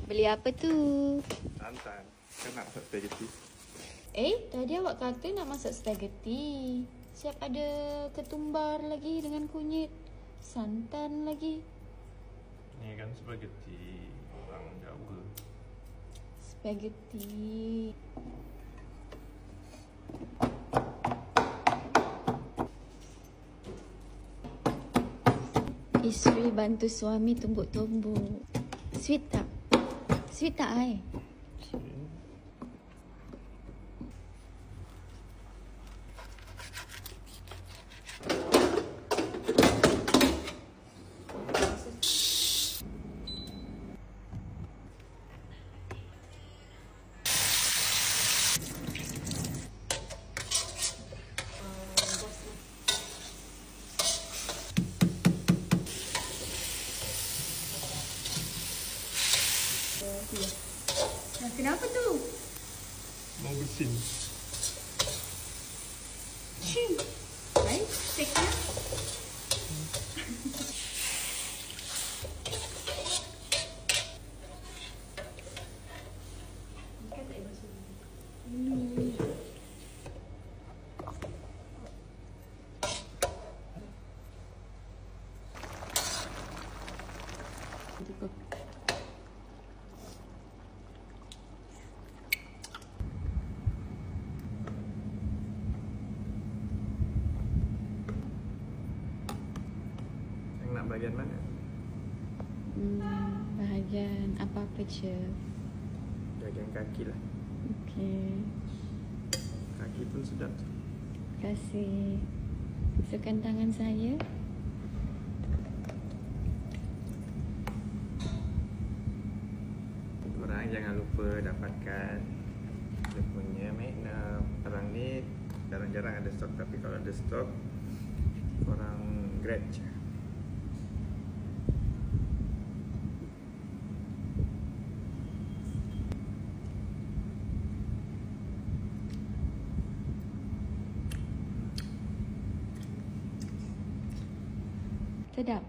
Beli apa tu? Santan. Kan nak masak spaghetti. Tadi awak kata nak masak spaghetti. Siap ada ketumbar lagi dengan kunyit. Santan lagi. Ni kan spaghetti orang Jawa. Spaghetti. Isteri bantu suami tumbuk-tumbuk. Sweet tak? Sweet tak, ai? Kenapa tu? Mau bersin. Baik, steaknya. Yang nak bahagian mana? Bahagian apa-apa je. Bahagian kaki lah. Okey. Kaki pun sedap. Terima kasih. Masukkan tangan saya. Korang jangan lupa dapatkan dia punya Magnum. Sekarang ni jarang-jarang ada stok, tapi kalau ada stok korang grab je. Sedap.